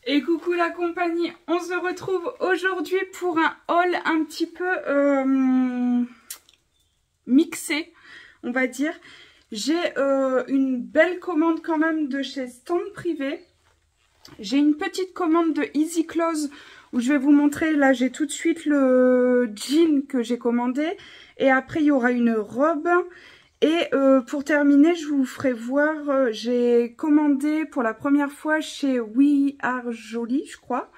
Et coucou la compagnie, on se retrouve aujourd'hui pour un haul un petit peu mixé, on va dire. J'ai une belle commande quand même de chez Stand Privé. J'ai une petite commande de Easy Clothes où je vais vous montrer, là j'ai tout de suite le jean que j'ai commandé. Et après il y aura une robe. Et pour terminer, je vous ferai voir, j'ai commandé pour la première fois chez We Are Jolie, je crois,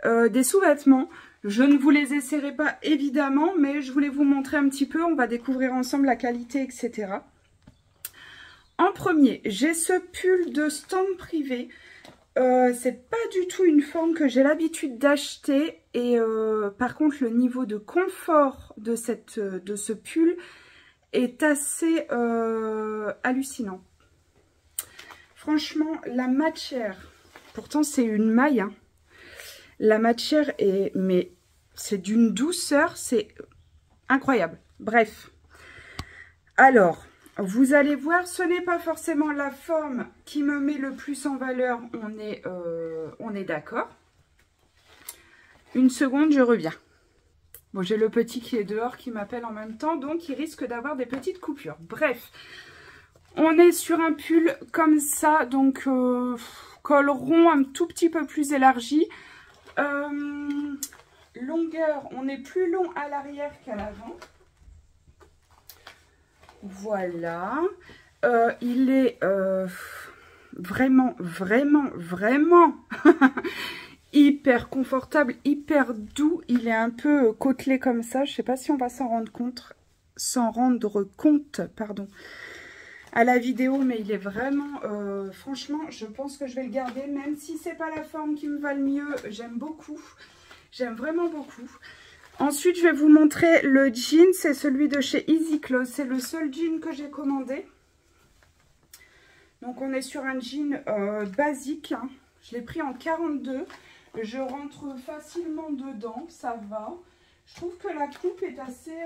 des sous-vêtements. Je ne vous les essaierai pas évidemment, mais je voulais vous montrer un petit peu, on va découvrir ensemble la qualité, etc. En premier, j'ai ce pull de Stand Privé. C'est pas du tout une forme que j'ai l'habitude d'acheter. Et par contre, le niveau de confort de ce pull est assez hallucinant. Franchement, la matière, pourtant c'est une maille, hein. La matière est, mais c'est d'une douceur, c'est incroyable. Bref, alors, vous allez voir, ce n'est pas forcément la forme qui me met le plus en valeur, on est d'accord. Une seconde, je reviens. Bon, j'ai le petit qui est dehors qui m'appelle en même temps, donc il risque d'avoir des petites coupures. Bref, on est sur un pull comme ça, donc col rond un tout petit peu plus élargi. Longueur, on est plus long à l'arrière qu'à l'avant. Voilà. Il est vraiment hyper confortable, hyper doux. Il est un peu côtelé comme ça. Je sais pas si on va s'en rendre compte, pardon, à la vidéo, mais il est vraiment, franchement, je pense que je vais le garder, même si c'est pas la forme qui me va le mieux. J'aime beaucoup, j'aime vraiment beaucoup. Ensuite, je vais vous montrer le jean. C'est celui de chez Easy Clothes. C'est le seul jean que j'ai commandé. Donc, on est sur un jean basique, hein. Je l'ai pris en 42. Je rentre facilement dedans, ça va. Je trouve que la coupe est assez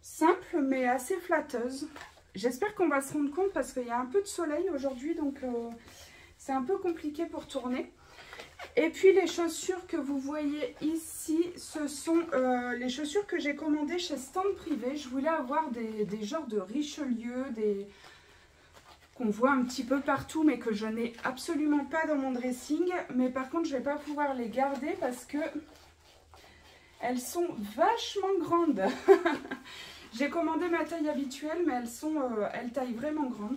simple, mais assez flatteuse. J'espère qu'on va se rendre compte parce qu'il y a un peu de soleil aujourd'hui, donc c'est un peu compliqué pour tourner. Et puis les chaussures que vous voyez ici, ce sont les chaussures que j'ai commandées chez Stand Privé. Je voulais avoir des genres de Richelieu, qu'on voit un petit peu partout, mais que je n'ai absolument pas dans mon dressing. Mais par contre, je ne vais pas pouvoir les garder parce que elles sont vachement grandes. J'ai commandé ma taille habituelle, mais elles taillent vraiment grande.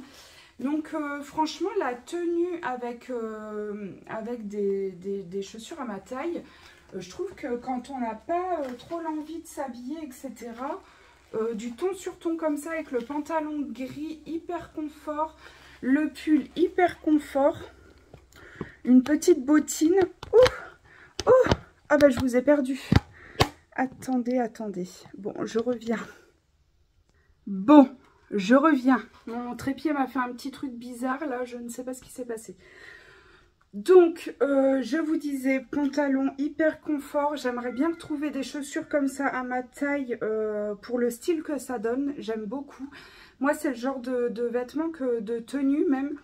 Donc franchement, la tenue avec des chaussures à ma taille, je trouve que quand on n'a pas trop l'envie de s'habiller, etc., du ton sur ton comme ça, avec le pantalon gris, hyper confort, le pull hyper confort, une petite bottine. Ah bah je vous ai perdu. Attendez. Bon, je reviens. Mon trépied m'a fait un petit truc bizarre, là, je ne sais pas ce qui s'est passé. Donc, je vous disais, pantalon hyper confort. J'aimerais bien trouver des chaussures comme ça à ma taille pour le style que ça donne. J'aime beaucoup. Moi, c'est le genre de vêtements, de tenue même,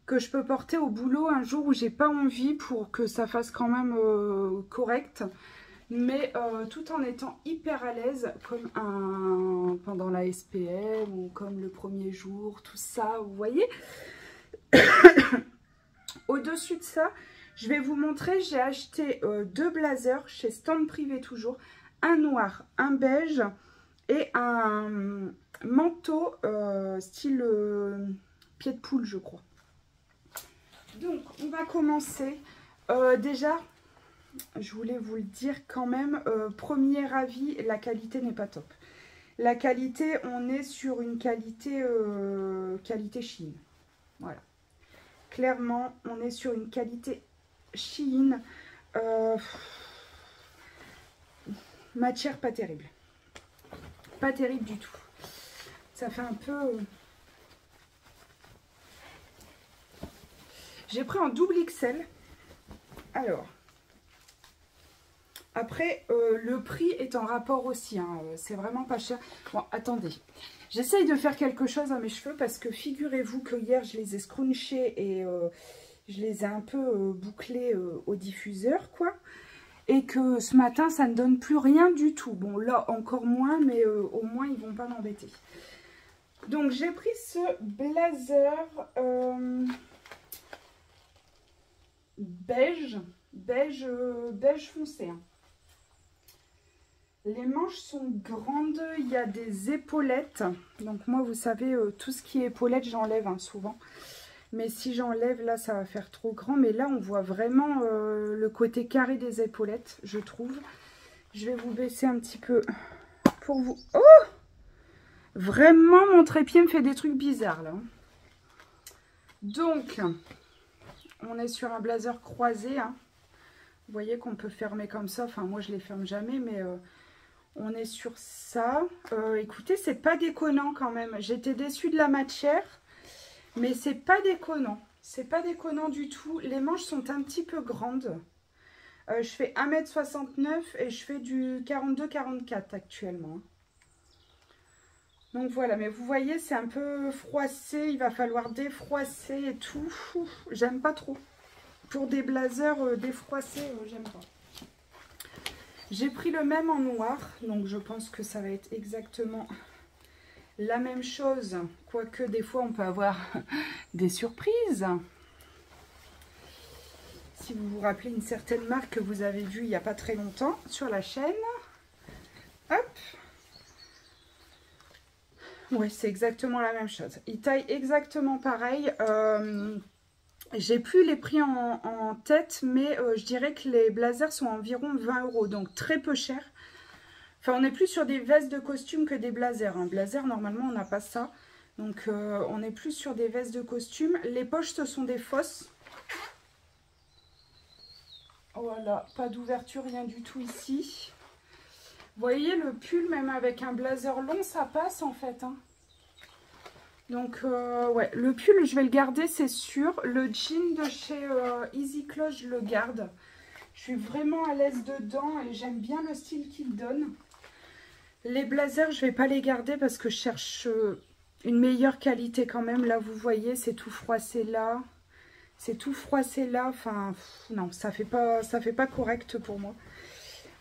que je peux porter au boulot un jour où j'ai pas envie pour que ça fasse quand même correct. Mais tout en étant hyper à l'aise, comme pendant la SPM ou comme le premier jour, tout ça, vous voyez. Au-dessus de ça, je vais vous montrer, j'ai acheté deux blazers chez Stand Privé toujours, un noir, un beige et un manteau style pied de poule, je crois. Donc, on va commencer. Déjà, je voulais vous le dire quand même, premier avis, la qualité n'est pas top. La qualité, on est sur une qualité Shein. Voilà. Clairement, on est sur une qualité Shein. Matière pas terrible. Pas terrible du tout. Ça fait un peu... J'ai pris en double XL. Alors... Après, le prix est en rapport aussi, hein, c'est vraiment pas cher. Bon, attendez, j'essaye de faire quelque chose à mes cheveux parce que figurez-vous que hier, je les ai scrunchés et Je les ai un peu bouclés au diffuseur, quoi. Et que ce matin, ça ne donne plus rien du tout. Bon, là, encore moins, mais au moins, ils vont pas m'embêter. Donc, j'ai pris ce blazer beige foncé. Hein. Les manches sont grandes, il y a des épaulettes. Donc, moi, vous savez, tout ce qui est épaulettes, j'enlève hein, souvent. Mais si j'enlève, là, ça va faire trop grand. Mais là, on voit vraiment le côté carré des épaulettes, je trouve. Je vais vous baisser un petit peu pour vous. Oh! Vraiment, mon trépied me fait des trucs bizarres, là. Donc, on est sur un blazer croisé. Hein. Vous voyez qu'on peut fermer comme ça. Enfin, moi, je les ferme jamais, mais on est sur ça. Écoutez, c'est pas déconnant quand même. J'étais déçue de la matière. Mais c'est pas déconnant, c'est pas déconnant du tout. Les manches sont un petit peu grandes. Je fais 1,69 m et je fais du 42-44 actuellement. Donc voilà, mais vous voyez, c'est un peu froissé. Il va falloir défroisser et tout. J'aime pas trop. Pour des blazers défroissés, j'aime pas. J'ai pris le même en noir, donc je pense que ça va être exactement... la même chose, quoique des fois on peut avoir des surprises. Si vous vous rappelez une certaine marque que vous avez vue il n'y a pas très longtemps sur la chaîne. Hop. Oui, c'est exactement la même chose. Il taille exactement pareil. J'ai plus les prix en tête, mais je dirais que les blazers sont environ 20 €, donc très peu cher. Enfin, on est plus sur des vestes de costume que des blazers. Un blazer, normalement, on n'a pas ça. Donc, on est plus sur des vestes de costume. Les poches, ce sont des fosses. Voilà, pas d'ouverture, rien du tout ici. Vous voyez, le pull, même avec un blazer long, ça passe, en fait. Hein. Donc, ouais, le pull, je vais le garder, c'est sûr. Le jean de chez Easy Clothes, je le garde. Je suis vraiment à l'aise dedans et j'aime bien le style qu'il donne. Les blazers, je ne vais pas les garder parce que je cherche une meilleure qualité quand même. Là, vous voyez, c'est tout froissé là. C'est tout froissé là. Enfin, non, ça fait pas correct pour moi.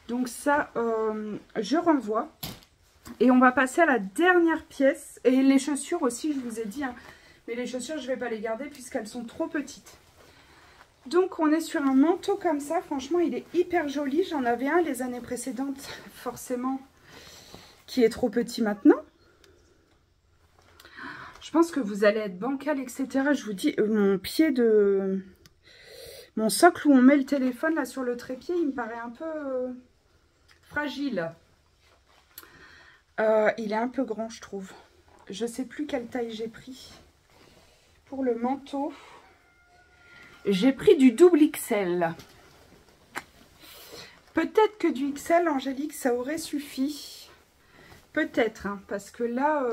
Donc ça, je renvoie. Et on va passer à la dernière pièce. Et les chaussures aussi, je vous ai dit. Hein, mais les chaussures, je ne vais pas les garder puisqu'elles sont trop petites. Donc, on est sur un manteau comme ça. Franchement, il est hyper joli. J'en avais un les années précédentes, forcément, qui est trop petit maintenant. Je pense que vous allez être bancal, etc. Je vous dis, mon pied de... mon socle où on met le téléphone, là, sur le trépied, il me paraît un peu fragile. Il est un peu grand, je trouve. Je ne sais plus quelle taille j'ai pris. Pour le manteau, j'ai pris du double XL. Peut-être que du XL, Angélique, ça aurait suffi. Peut-être, hein, parce que là,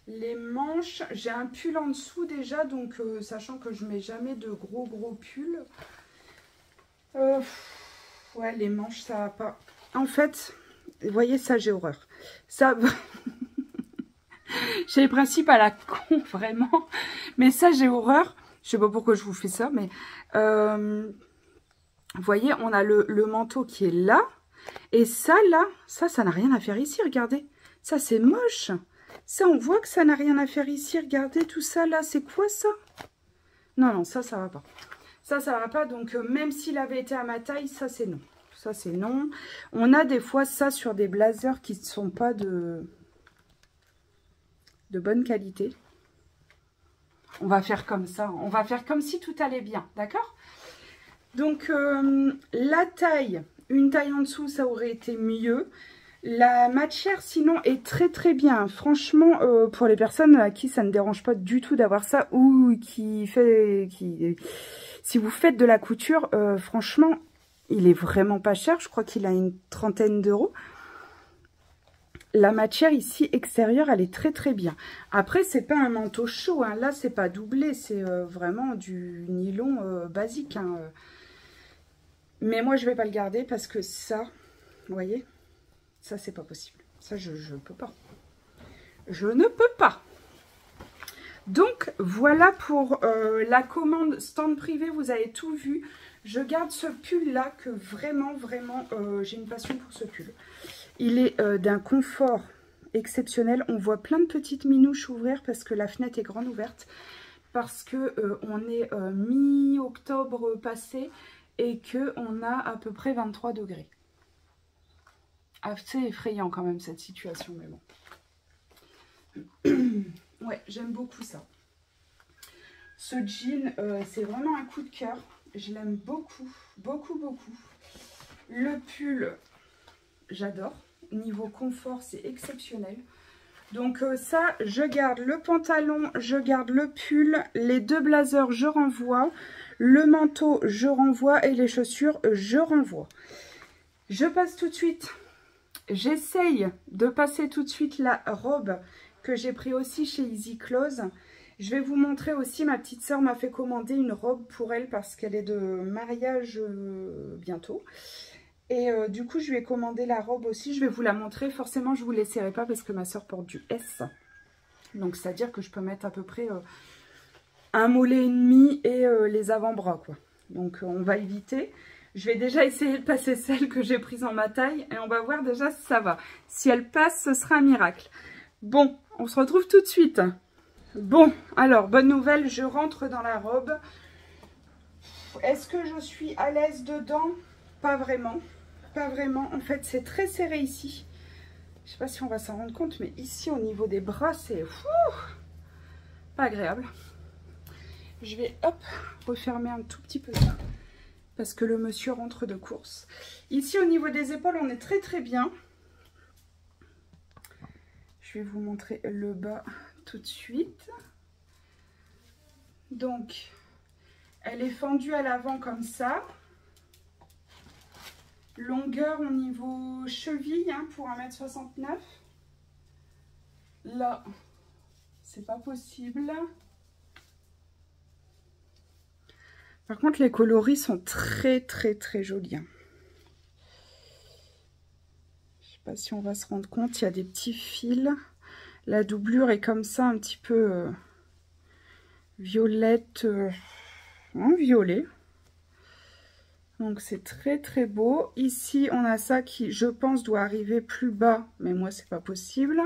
les manches, j'ai un pull en dessous déjà, donc sachant que je mets jamais de gros pulls. Ouais, les manches, ça va pas. En fait, vous voyez, ça, j'ai horreur. Ça, j'ai les principes à la con, vraiment. Mais ça, j'ai horreur. Je sais pas pourquoi je vous fais ça, mais vous voyez, on a le manteau qui est là. Et ça, là, ça n'a rien à faire ici, regardez. Ça, c'est moche. Ça, on voit que ça n'a rien à faire ici. Regardez tout ça, là. C'est quoi, ça? Non, non, ça va pas. Ça va pas. Donc, même s'il avait été à ma taille, ça, c'est non. Ça, c'est non. On a des fois ça sur des blazers qui ne sont pas de bonne qualité. On va faire comme ça. On va faire comme si tout allait bien. D'accord? Donc, la taille, une taille en dessous, ça aurait été mieux. La matière, sinon, est très très bien. Franchement, pour les personnes à qui ça ne dérange pas du tout d'avoir ça, ou si vous faites de la couture, franchement, il est vraiment pas cher. Je crois qu'il a une 30aine d'euros. La matière ici extérieure, elle est très très bien. Après, c'est pas un manteau chaud. Hein. Là, c'est pas doublé. C'est vraiment du nylon basique. Hein. Mais moi, je vais pas le garder parce que ça, vous voyez, ça, c'est pas possible. Ça, je peux pas. Je ne peux pas. Donc voilà pour la commande stand privé, vous avez tout vu. Je garde ce pull là que vraiment j'ai une passion pour ce pull. Il est d'un confort exceptionnel. On voit plein de petites minouches ouvrir parce que la fenêtre est grande ouverte. Parce que on est mi-octobre passé et que on a à peu près 23 degrés. Assez effrayant quand même cette situation, mais bon. Ouais, j'aime beaucoup ça. Ce jean, c'est vraiment un coup de cœur. Je l'aime beaucoup. Le pull, j'adore. Niveau confort, c'est exceptionnel. Donc ça, je garde le pantalon, je garde le pull. Les deux blazers, je renvoie. Le manteau, je renvoie. Et les chaussures, je renvoie. Je passe tout de suite. J'essaye de passer tout de suite la robe que j'ai pris aussi chez Easy Clothes. Je vais vous montrer aussi, ma petite sœur m'a fait commander une robe pour elle parce qu'elle est de mariage bientôt. Et du coup, je lui ai commandé la robe aussi. Je vais vous la montrer. Forcément, je ne vous laisserai pas parce que ma sœur porte du S. Donc, c'est-à-dire que je peux mettre à peu près un mollet et demi et les avant-bras, quoi. Donc, on va éviter. Je vais déjà essayer de passer celle que j'ai prise en ma taille et on va voir déjà si ça va. Si elle passe, ce sera un miracle. Bon, on se retrouve tout de suite. Bon, alors, bonne nouvelle, je rentre dans la robe. Est-ce que je suis à l'aise dedans? Pas vraiment. Pas vraiment. En fait, c'est très serré ici. Je ne sais pas si on va s'en rendre compte, mais ici, au niveau des bras, c'est pas agréable. Je vais, hop, refermer un tout petit peu ça. Parce que le monsieur rentre de course. Ici, au niveau des épaules, on est très bien. Je vais vous montrer le bas tout de suite. Donc, elle est fendue à l'avant comme ça. Longueur au niveau cheville hein, pour 1,69 m. Là, c'est pas possible. Par contre, les coloris sont très jolis. Hein. Je sais pas si on va se rendre compte, il y a des petits fils. La doublure est comme ça, un petit peu violette, violet. Donc c'est très beau. Ici, on a ça qui, je pense, doit arriver plus bas, mais moi, c'est pas possible.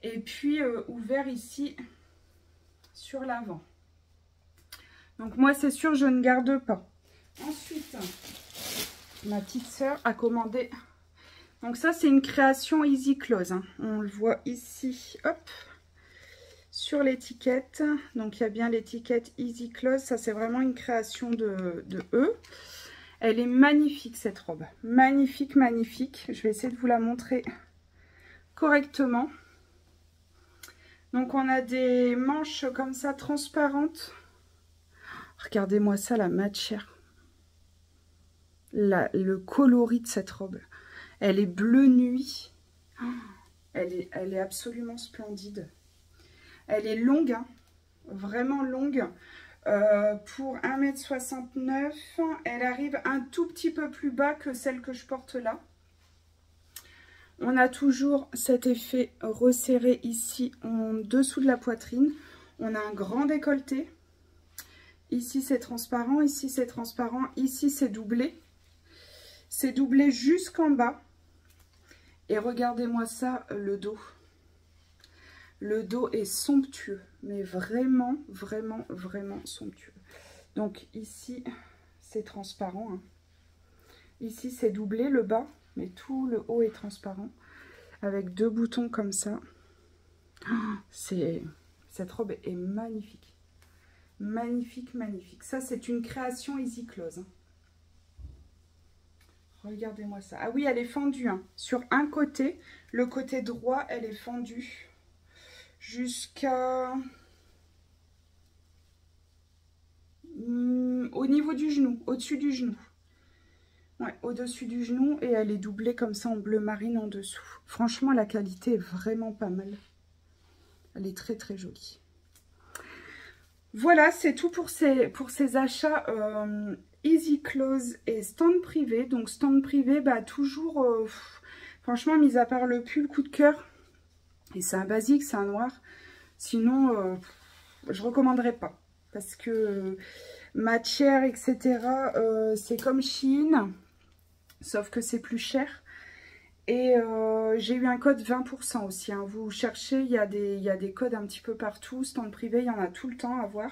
Et puis, ouvert ici, sur l'avant. Donc moi, c'est sûr, je ne garde pas. Ensuite, ma petite sœur a commandé. Donc ça, c'est une création Easy Clothes. Hein. On le voit ici, hop, sur l'étiquette. Donc il y a bien l'étiquette Easy Clothes. Ça, c'est vraiment une création de eux. Elle est magnifique, cette robe. Magnifique. Je vais essayer de vous la montrer correctement. Donc on a des manches comme ça, transparentes. Regardez-moi ça, la matière. Le coloris de cette robe. Elle est bleu nuit. Elle est absolument splendide. Elle est longue, hein, vraiment longue. Pour 1,69 m, elle arrive un tout petit peu plus bas que celle que je porte là. On a toujours cet effet resserré ici en dessous de la poitrine. On a un grand décolleté. Ici c'est transparent, ici c'est transparent, ici c'est doublé. C'est doublé jusqu'en bas. Et regardez-moi ça, le dos. Le dos est somptueux, mais vraiment somptueux. Donc ici, c'est transparent. Hein. Ici, c'est doublé le bas, mais tout le haut est transparent. Avec deux boutons comme ça. Cette robe est magnifique. Magnifique. Ça, c'est une création Easy Clothes. Hein. Regardez-moi ça. Ah oui, elle est fendue. Hein. Sur un côté, le côté droit, elle est fendue. Jusqu'à... au niveau du genou, au-dessus du genou. Ouais, au-dessus du genou. Et elle est doublée comme ça en bleu marine en dessous. Franchement, la qualité est vraiment pas mal. Elle est très jolie. Voilà, c'est tout pour ces achats Easy Clothes et stand privé. Donc stand privé, bah toujours, franchement, mis à part le pull coup de cœur, et c'est un basique, c'est un noir, Sinon, je recommanderais pas. Parce que matière, etc., c'est comme Shein, sauf que c'est plus cher. Et j'ai eu un code 20% aussi. Hein. Vous cherchez, il y a des codes un petit peu partout. Stand privé, il y en a tout le temps à voir.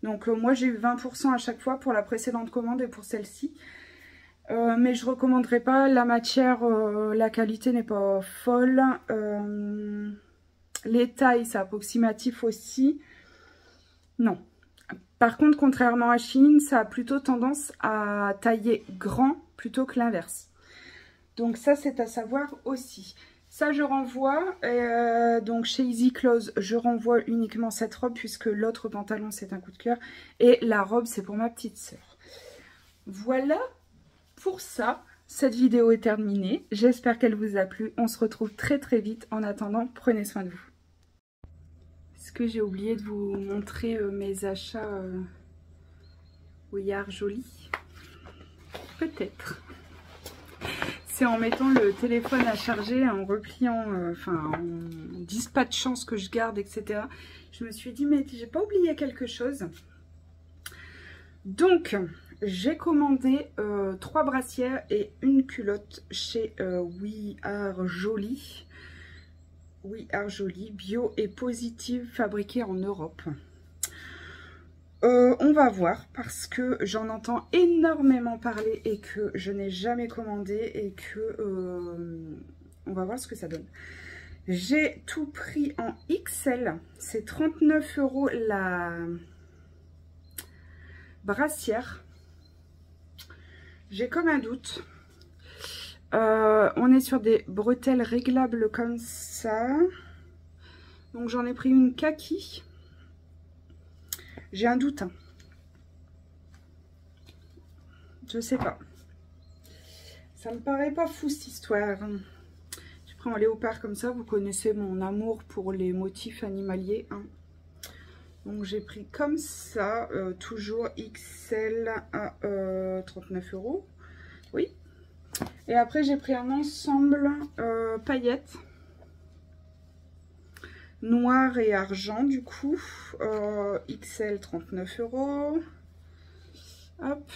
Donc moi, j'ai eu 20% à chaque fois pour la précédente commande et pour celle-ci. Mais je ne recommanderais pas. La matière, la qualité n'est pas folle. Les tailles, c'est approximatif aussi. Non. Par contre, contrairement à Shein, ça a plutôt tendance à tailler grand plutôt que l'inverse. Donc ça, c'est à savoir aussi. Ça, je renvoie. Donc chez Easy Clothes, je renvoie uniquement cette robe puisque l'autre pantalon, c'est un coup de cœur. Et la robe, c'est pour ma petite sœur. Voilà pour ça. Cette vidéo est terminée. J'espère qu'elle vous a plu. On se retrouve très très vite. En attendant, prenez soin de vous. Est-ce que j'ai oublié de vous montrer mes achats We Are Jolie? Peut-être. C'est en mettant le téléphone à charger, en repliant, en dispatchant ce que je garde, etc. Je me suis dit, mais j'ai pas oublié quelque chose. Donc, j'ai commandé 3 brassières et une culotte chez We Are Jolie. We Are Jolie, bio et positive, fabriquée en Europe. On va voir parce que j'en entends énormément parler et que je n'ai jamais commandé et que on va voir ce que ça donne. J'ai tout pris en XL, c'est 39 € la brassière. J'ai comme un doute. On est sur des bretelles réglables comme ça. Donc j'en ai pris une kaki. J'ai un doute. Hein. Je sais pas. Ça me paraît pas fou cette histoire. Je prends un léopard comme ça. Vous connaissez mon amour pour les motifs animaliers. Hein. Donc j'ai pris comme ça. Toujours XL à 39 €. Oui. Et après j'ai pris un ensemble paillettes. Noir et argent du coup, XL 39 €. Hop.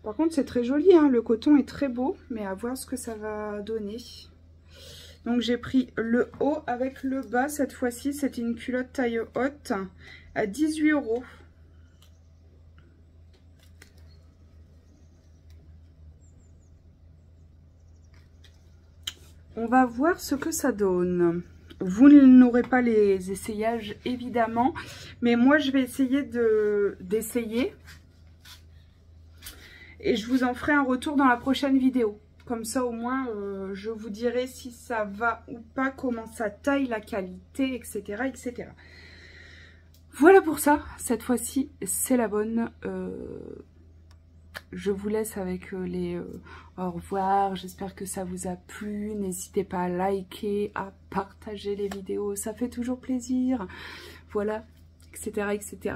Par contre c'est très joli, hein, le coton est très beau, mais à voir ce que ça va donner. Donc j'ai pris le haut avec le bas cette fois-ci, c'était une culotte taille haute à 18 €. On va voir ce que ça donne. Vous n'aurez pas les essayages évidemment, mais moi je vais essayer d'essayer. Et je vous en ferai un retour dans la prochaine vidéo. Comme ça au moins je vous dirai si ça va ou pas, comment ça taille, la qualité, etc. etc. Voilà pour ça, cette fois-ci c'est la bonne. Je vous laisse avec les au revoir. J'espère que ça vous a plu. N'hésitez pas à liker, à partager les vidéos. Ça fait toujours plaisir. Voilà, etc. etc.